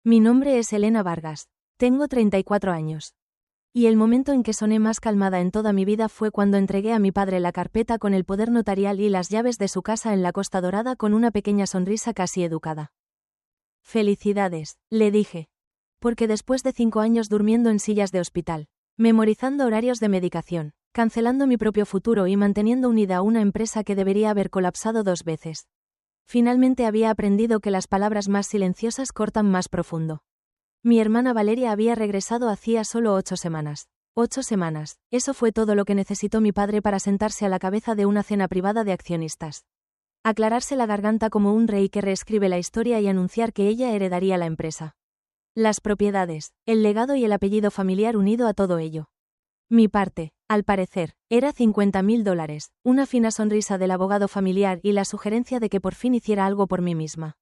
Mi nombre es Elena Vargas. Tengo 34 años. Y el momento en que soné más calmada en toda mi vida fue cuando entregué a mi padre la carpeta con el poder notarial y las llaves de su casa en la Costa Dorada con una pequeña sonrisa casi educada. Felicidades, le dije. Porque después de 5 años durmiendo en sillas de hospital, memorizando horarios de medicación, cancelando mi propio futuro y manteniendo unida a una empresa que debería haber colapsado 2 veces, finalmente había aprendido que las palabras más silenciosas cortan más profundo. Mi hermana Valeria había regresado hacía solo 8 semanas. 8 semanas, eso fue todo lo que necesitó mi padre para sentarse a la cabeza de una cena privada de accionistas. Aclararse la garganta como un rey que reescribe la historia y anunciar que ella heredaría la empresa. Las propiedades, el legado y el apellido familiar unido a todo ello. Mi parte, al parecer, era $50.000, una fina sonrisa del abogado familiar y la sugerencia de que por fin hiciera algo por mí misma.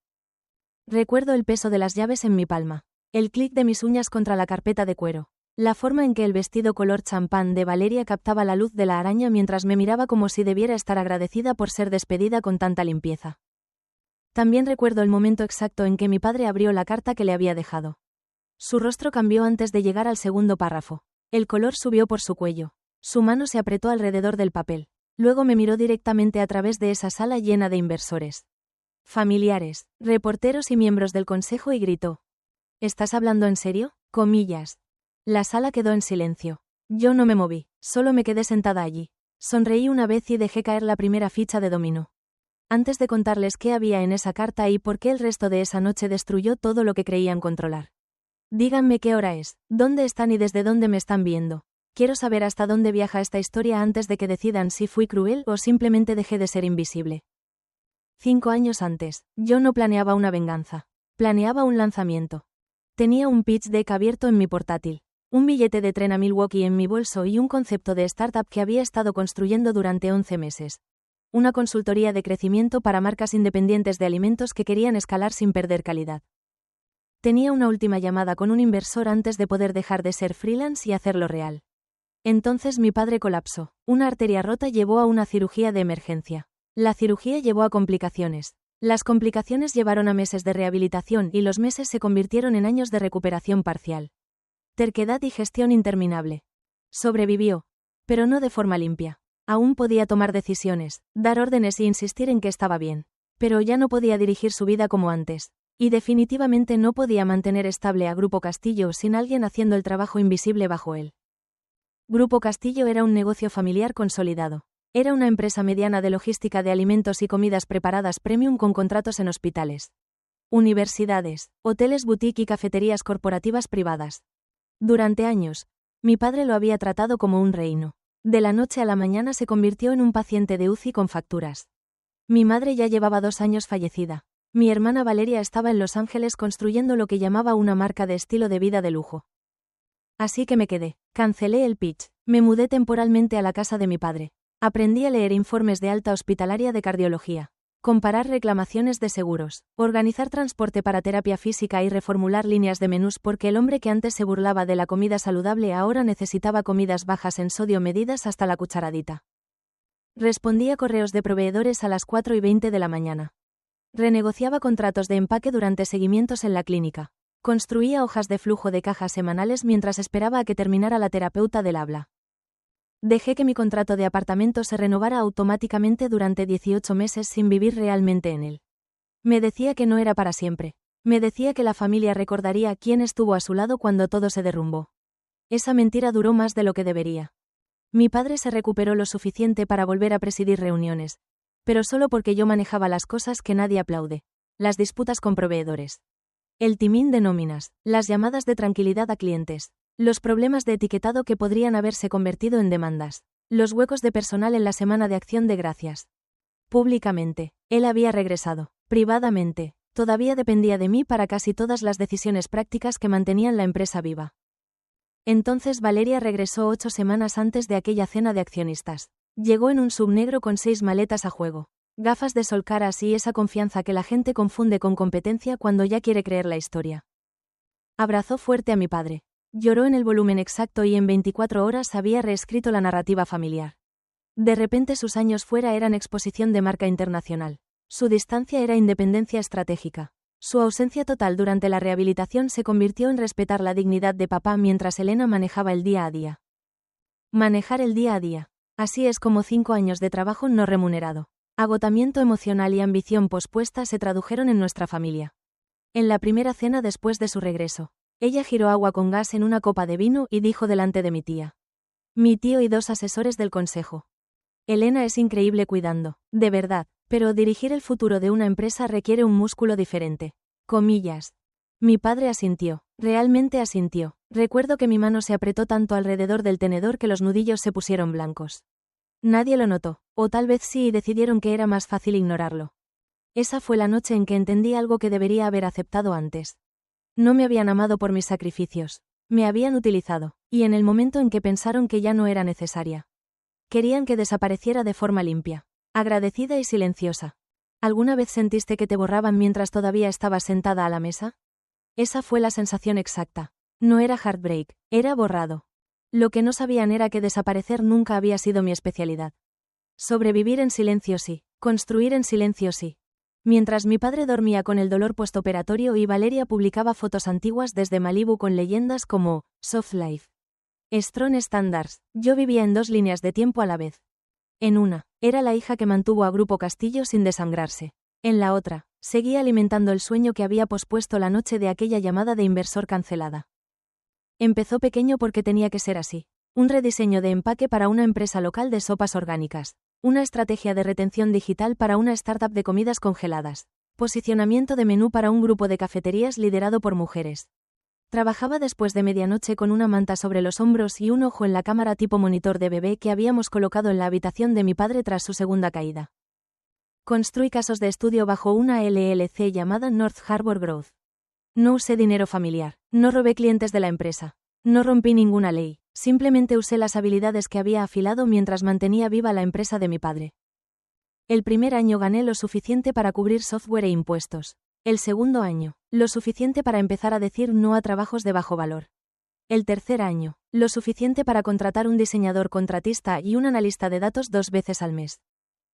Recuerdo el peso de las llaves en mi palma. El clic de mis uñas contra la carpeta de cuero. La forma en que el vestido color champán de Valeria captaba la luz de la araña mientras me miraba como si debiera estar agradecida por ser despedida con tanta limpieza. También recuerdo el momento exacto en que mi padre abrió la carta que le había dejado. Su rostro cambió antes de llegar al segundo párrafo. El color subió por su cuello. Su mano se apretó alrededor del papel. Luego me miró directamente a través de esa sala llena de inversores, familiares, reporteros y miembros del consejo y gritó: ¿Estás hablando en serio? Comillas. La sala quedó en silencio. Yo no me moví, solo me quedé sentada allí. Sonreí una vez y dejé caer la primera ficha de dominó. Antes de contarles qué había en esa carta y por qué el resto de esa noche destruyó todo lo que creían controlar. Díganme qué hora es, dónde están y desde dónde me están viendo. Quiero saber hasta dónde viaja esta historia antes de que decidan si fui cruel o simplemente dejé de ser invisible. 5 años antes, yo no planeaba una venganza. Planeaba un lanzamiento. Tenía un pitch deck abierto en mi portátil, un billete de tren a Milwaukee en mi bolso y un concepto de startup que había estado construyendo durante 11 meses. Una consultoría de crecimiento para marcas independientes de alimentos que querían escalar sin perder calidad. Tenía una última llamada con un inversor antes de poder dejar de ser freelance y hacerlo real. Entonces mi padre colapsó. Una arteria rota llevó a una cirugía de emergencia. La cirugía llevó a complicaciones. Las complicaciones llevaron a meses de rehabilitación y los meses se convirtieron en años de recuperación parcial. Terquedad y gestión interminable. Sobrevivió, pero no de forma limpia. Aún podía tomar decisiones, dar órdenes y insistir en que estaba bien. Pero ya no podía dirigir su vida como antes. Y definitivamente no podía mantener estable a Grupo Castillo sin alguien haciendo el trabajo invisible bajo él. Grupo Castillo era un negocio familiar consolidado. Era una empresa mediana de logística de alimentos y comidas preparadas premium con contratos en hospitales, universidades, hoteles boutique y cafeterías corporativas privadas. Durante años, mi padre lo había tratado como un reino. De la noche a la mañana se convirtió en un paciente de UCI con facturas. Mi madre ya llevaba 2 años fallecida. Mi hermana Valeria estaba en Los Ángeles construyendo lo que llamaba una marca de estilo de vida de lujo. Así que me quedé. Cancelé el pitch. Me mudé temporalmente a la casa de mi padre. Aprendí a leer informes de alta hospitalaria de cardiología, comparar reclamaciones de seguros, organizar transporte para terapia física y reformular líneas de menús porque el hombre que antes se burlaba de la comida saludable ahora necesitaba comidas bajas en sodio medidas hasta la cucharadita. Respondía correos de proveedores a las 4:20 de la mañana. Renegociaba contratos de empaque durante seguimientos en la clínica. Construía hojas de flujo de cajas semanales mientras esperaba a que terminara la terapeuta del habla. Dejé que mi contrato de apartamento se renovara automáticamente durante 18 meses sin vivir realmente en él. Me decía que no era para siempre. Me decía que la familia recordaría quién estuvo a su lado cuando todo se derrumbó. Esa mentira duró más de lo que debería. Mi padre se recuperó lo suficiente para volver a presidir reuniones, pero solo porque yo manejaba las cosas que nadie aplaude, las disputas con proveedores, el timín de nóminas, las llamadas de tranquilidad a clientes, los problemas de etiquetado que podrían haberse convertido en demandas, los huecos de personal en la semana de acción de gracias. Públicamente, él había regresado. Privadamente, todavía dependía de mí para casi todas las decisiones prácticas que mantenían la empresa viva. Entonces Valeria regresó 8 semanas antes de aquella cena de accionistas. Llegó en un SUV negro con 6 maletas a juego, gafas de sol caras y esa confianza que la gente confunde con competencia cuando ya quiere creer la historia. Abrazó fuerte a mi padre. Lloró en el volumen exacto y en 24 horas había reescrito la narrativa familiar. De repente sus años fuera eran exposición de marca internacional. Su distancia era independencia estratégica. Su ausencia total durante la rehabilitación se convirtió en respetar la dignidad de papá mientras Elena manejaba el día a día. Manejar el día a día. Así es como 5 años de trabajo no remunerado, agotamiento emocional y ambición pospuesta se tradujeron en nuestra familia. En la primera cena después de su regreso, ella giró agua con gas en una copa de vino y dijo delante de mi tía. Mi tío y 2 asesores del consejo. Elena es increíble cuidando, de verdad, pero dirigir el futuro de una empresa requiere un músculo diferente. Comillas. Mi padre asintió, realmente asintió. Recuerdo que mi mano se apretó tanto alrededor del tenedor que los nudillos se pusieron blancos. Nadie lo notó, o tal vez sí y decidieron que era más fácil ignorarlo. Esa fue la noche en que entendí algo que debería haber aceptado antes. No me habían amado por mis sacrificios. Me habían utilizado, y en el momento en que pensaron que ya no era necesaria. Querían que desapareciera de forma limpia, agradecida y silenciosa. ¿Alguna vez sentiste que te borraban mientras todavía estabas sentada a la mesa? Esa fue la sensación exacta. No era heartbreak, era borrado. Lo que no sabían era que desaparecer nunca había sido mi especialidad. Sobrevivir en silencio sí, construir en silencio sí. Mientras mi padre dormía con el dolor postoperatorio y Valeria publicaba fotos antiguas desde Malibu con leyendas como Soft Life. Strong Standards, yo vivía en 2 líneas de tiempo a la vez. En una, era la hija que mantuvo a Grupo Castillo sin desangrarse. En la otra, seguía alimentando el sueño que había pospuesto la noche de aquella llamada de inversor cancelada. Empezó pequeño porque tenía que ser así. Un rediseño de empaque para una empresa local de sopas orgánicas. Una estrategia de retención digital para una startup de comidas congeladas. Posicionamiento de menú para un grupo de cafeterías liderado por mujeres. Trabajaba después de medianoche con una manta sobre los hombros y un ojo en la cámara tipo monitor de bebé que habíamos colocado en la habitación de mi padre tras su segunda caída. Construí casos de estudio bajo una LLC llamada North Harbor Growth. No usé dinero familiar, no robé clientes de la empresa, no rompí ninguna ley, simplemente usé las habilidades que había afilado mientras mantenía viva la empresa de mi padre. El primer año gané lo suficiente para cubrir software e impuestos. El segundo año, lo suficiente para empezar a decir no a trabajos de bajo valor. El tercer año, lo suficiente para contratar un diseñador contratista y un analista de datos 2 veces al mes.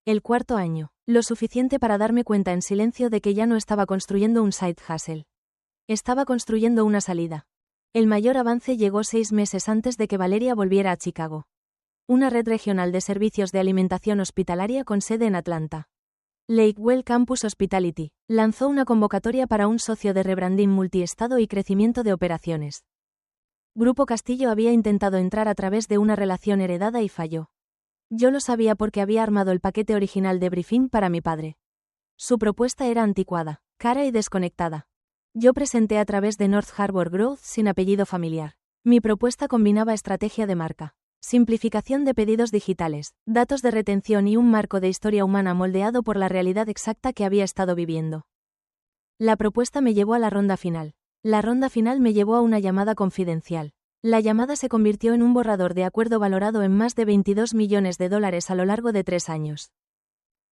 El cuarto año, lo suficiente para darme cuenta en silencio de que ya no estaba construyendo un side hustle. Estaba construyendo una salida. El mayor avance llegó 6 meses antes de que Valeria volviera a Chicago. Una red regional de servicios de alimentación hospitalaria con sede en Atlanta. Lakewell Campus Hospitality lanzó una convocatoria para un socio de rebranding multiestado y crecimiento de operaciones. Grupo Castillo había intentado entrar a través de una relación heredada y falló. Yo lo sabía porque había armado el paquete original de briefing para mi padre. Su propuesta era anticuada, cara y desconectada. Yo presenté a través de North Harbor Growth sin apellido familiar. Mi propuesta combinaba estrategia de marca, simplificación de pedidos digitales, datos de retención y un marco de historia humana moldeado por la realidad exacta que había estado viviendo. La propuesta me llevó a la ronda final. La ronda final me llevó a una llamada confidencial. La llamada se convirtió en un borrador de acuerdo valorado en más de $22 millones a lo largo de 3 años.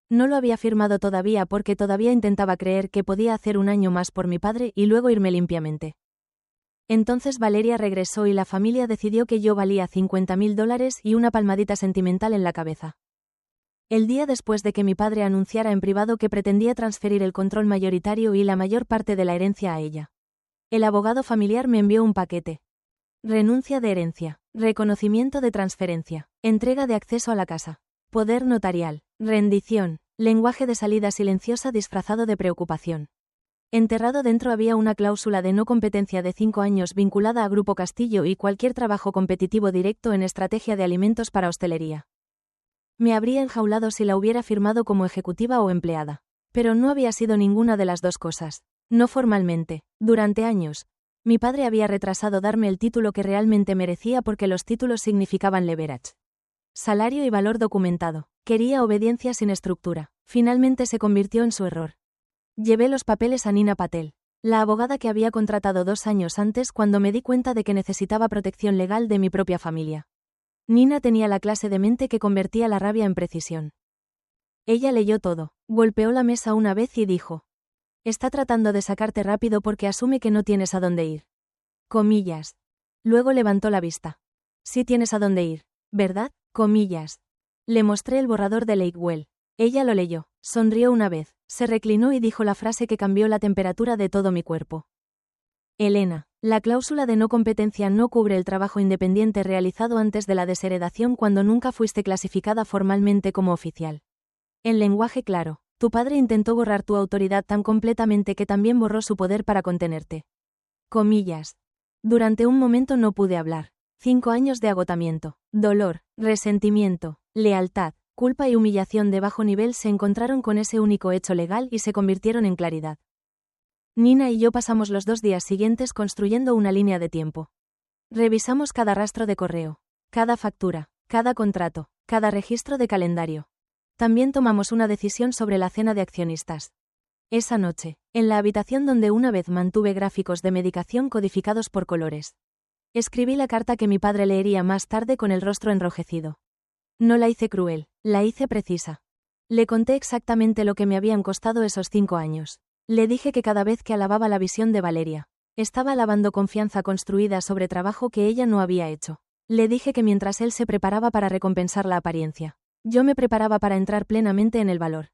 No lo había firmado todavía porque todavía intentaba creer que podía hacer un año más por mi padre y luego irme limpiamente. Entonces Valeria regresó y la familia decidió que yo valía $50.000 y una palmadita sentimental en la cabeza. El día después de que mi padre anunciara en privado que pretendía transferir el control mayoritario y la mayor parte de la herencia a ella. El abogado familiar me envió un paquete. Renuncia de herencia, reconocimiento de transferencia, entrega de acceso a la casa, poder notarial, rendición, lenguaje de salida silenciosa disfrazado de preocupación. Enterrado dentro había una cláusula de no competencia de 5 años vinculada a Grupo Castillo y cualquier trabajo competitivo directo en estrategia de alimentos para hostelería. Me habría enjaulado si la hubiera firmado como ejecutiva o empleada. Pero no había sido ninguna de las dos cosas. No formalmente. Durante años, mi padre había retrasado darme el título que realmente merecía porque los títulos significaban leverage. Salario y valor documentado. Quería obediencia sin estructura. Finalmente se convirtió en su error. Llevé los papeles a Nina Patel, la abogada que había contratado 2 años antes cuando me di cuenta de que necesitaba protección legal de mi propia familia. Nina tenía la clase de mente que convertía la rabia en precisión. Ella leyó todo, golpeó la mesa una vez y dijo: «Está tratando de sacarte rápido porque asume que no tienes a dónde ir». Comillas. Luego levantó la vista. «Sí tienes a dónde ir, ¿verdad?». Comillas. Le mostré el borrador de Lakewell. Ella lo leyó, sonrió una vez, Se reclinó y dijo la frase que cambió la temperatura de todo mi cuerpo. Elena, la cláusula de no competencia no cubre el trabajo independiente realizado antes de la desheredación cuando nunca fuiste clasificada formalmente como oficial. En lenguaje claro, tu padre intentó borrar tu autoridad tan completamente que también borró su poder para contenerte. Comillas. Durante un momento no pude hablar. 5 años de agotamiento, dolor, resentimiento, lealtad, culpa y humillación de bajo nivel se encontraron con ese único hecho legal y se convirtieron en claridad. Nina y yo pasamos los 2 días siguientes construyendo una línea de tiempo. Revisamos cada rastro de correo, cada factura, cada contrato, cada registro de calendario. También tomamos una decisión sobre la cena de accionistas. Esa noche, en la habitación donde una vez mantuve gráficos de medicación codificados por colores. Escribí la carta que mi padre leería más tarde con el rostro enrojecido. No la hice cruel, la hice precisa. Le conté exactamente lo que me habían costado esos 5 años. Le dije que cada vez que alababa la visión de Valeria, estaba alabando confianza construida sobre trabajo que ella no había hecho. Le dije que mientras él se preparaba para recompensar la apariencia, yo me preparaba para entrar plenamente en el valor.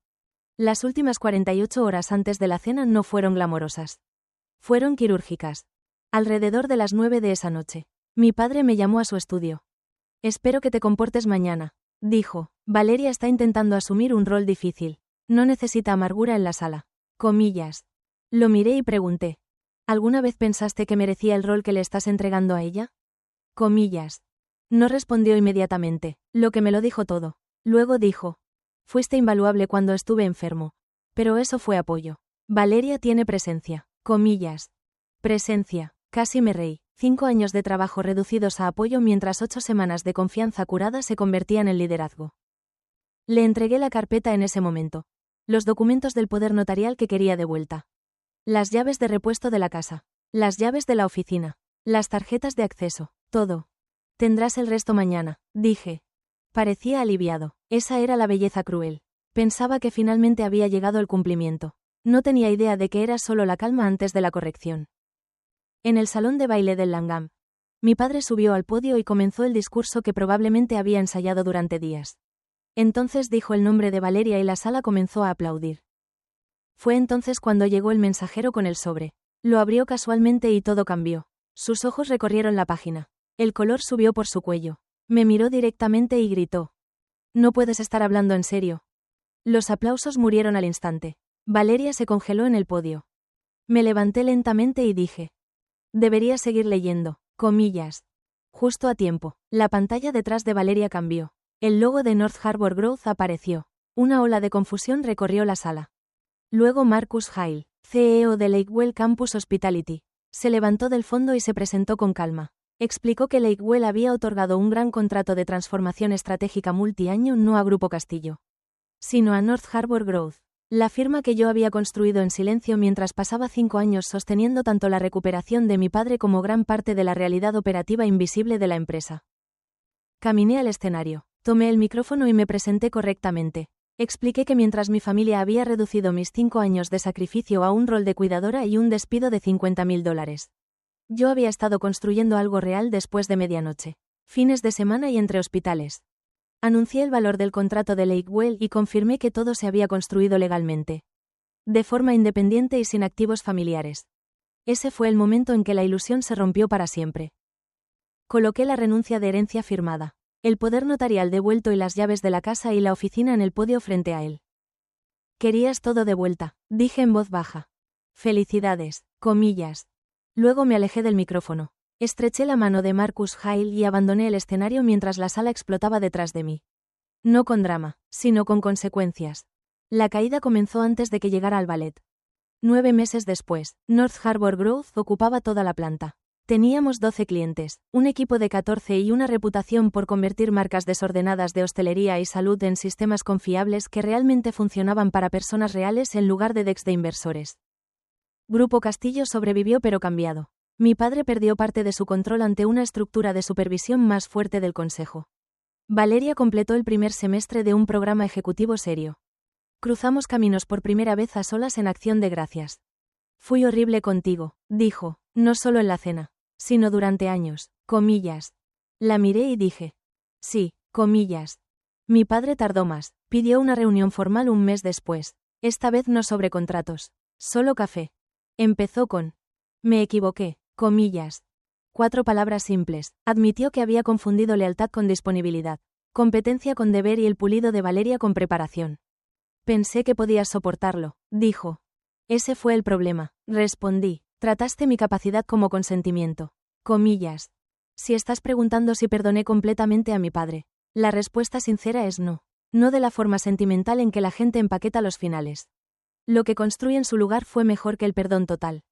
Las últimas 48 horas antes de la cena no fueron glamorosas. Fueron quirúrgicas. Alrededor de las 9 de esa noche, mi padre me llamó a su estudio. Espero que te comportes mañana, dijo. Valeria está intentando asumir un rol difícil. No necesita amargura en la sala. Comillas. Lo miré y pregunté. ¿Alguna vez pensaste que merecía el rol que le estás entregando a ella? Comillas. No respondió inmediatamente, lo que me lo dijo todo. Luego dijo. Fuiste invaluable cuando estuve enfermo. Pero eso fue apoyo. Valeria tiene presencia. Comillas. Presencia. Casi me reí. 5 años de trabajo reducidos a apoyo mientras 8 semanas de confianza curada se convertían en liderazgo. Le entregué la carpeta en ese momento. Los documentos del poder notarial que quería de vuelta. Las llaves de repuesto de la casa. Las llaves de la oficina. Las tarjetas de acceso. Todo. Tendrás el resto mañana, dije. Parecía aliviado. Esa era la belleza cruel. Pensaba que finalmente había llegado el cumplimiento. No tenía idea de que era solo la calma antes de la corrección. En el salón de baile del Langham, mi padre subió al podio y comenzó el discurso que probablemente había ensayado durante días. Entonces dijo el nombre de Valeria y la sala comenzó a aplaudir. Fue entonces cuando llegó el mensajero con el sobre. Lo abrió casualmente y todo cambió. Sus ojos recorrieron la página. El color subió por su cuello. Me miró directamente y gritó. No puedes estar hablando en serio. Los aplausos murieron al instante. Valeria se congeló en el podio. Me levanté lentamente y dije. Debería seguir leyendo. Comillas. Justo a tiempo. La pantalla detrás de Valeria cambió. El logo de North Harbour Growth apareció. Una ola de confusión recorrió la sala. Luego Marcus Hale, CEO de Lakewell Campus Hospitality, se levantó del fondo y se presentó con calma. Explicó que Lakewell había otorgado un gran contrato de transformación estratégica multiaño no a Grupo Castillo, sino a North Harbour Growth, la firma que yo había construido en silencio mientras pasaba 5 años sosteniendo tanto la recuperación de mi padre como gran parte de la realidad operativa invisible de la empresa. Caminé al escenario, tomé el micrófono y me presenté correctamente. Expliqué que mientras mi familia había reducido mis 5 años de sacrificio a un rol de cuidadora y un despido de $50,000, yo había estado construyendo algo real después de medianoche, fines de semana y entre hospitales. Anuncié el valor del contrato de Lakewell y confirmé que todo se había construido legalmente, de forma independiente y sin activos familiares. Ese fue el momento en que la ilusión se rompió para siempre. Coloqué la renuncia de herencia firmada, el poder notarial devuelto y las llaves de la casa y la oficina en el podio frente a él. Querías todo de vuelta, dije en voz baja. Felicidades, comillas. Luego me alejé del micrófono. Estreché la mano de Marcus Hale y abandoné el escenario mientras la sala explotaba detrás de mí. No con drama, sino con consecuencias. La caída comenzó antes de que llegara al ballet. 9 meses después, North Harbour Growth ocupaba toda la planta. Teníamos 12 clientes, un equipo de 14 y una reputación por convertir marcas desordenadas de hostelería y salud en sistemas confiables que realmente funcionaban para personas reales en lugar de decks de inversores. Grupo Castillo sobrevivió pero cambiado. Mi padre perdió parte de su control ante una estructura de supervisión más fuerte del consejo. Valeria completó el primer semestre de un programa ejecutivo serio. Cruzamos caminos por primera vez a solas en Acción de Gracias. Fui horrible contigo, dijo, no solo en la cena, sino durante años, comillas. La miré y dije. Sí, comillas. Mi padre tardó más, pidió una reunión formal un mes después. Esta vez no sobre contratos. Solo café. Empezó con. Me equivoqué. Comillas. 4 palabras simples. Admitió que había confundido lealtad con disponibilidad, competencia con deber y el pulido de Valeria con preparación. Pensé que podías soportarlo, dijo. Ese fue el problema, respondí. Trataste mi capacidad como consentimiento. Comillas. Si estás preguntando si perdoné completamente a mi padre, la respuesta sincera es no. No de la forma sentimental en que la gente empaqueta los finales. Lo que construí en su lugar fue mejor que el perdón total.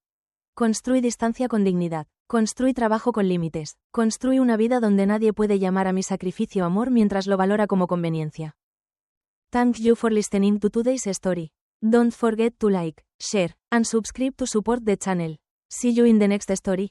Construí distancia con dignidad. Construí trabajo con límites. Construí una vida donde nadie puede llamar a mi sacrificio amor mientras lo valora como conveniencia. Thank you for listening to today's story. Don't forget to like, share, and subscribe to support the channel. See you in the next story.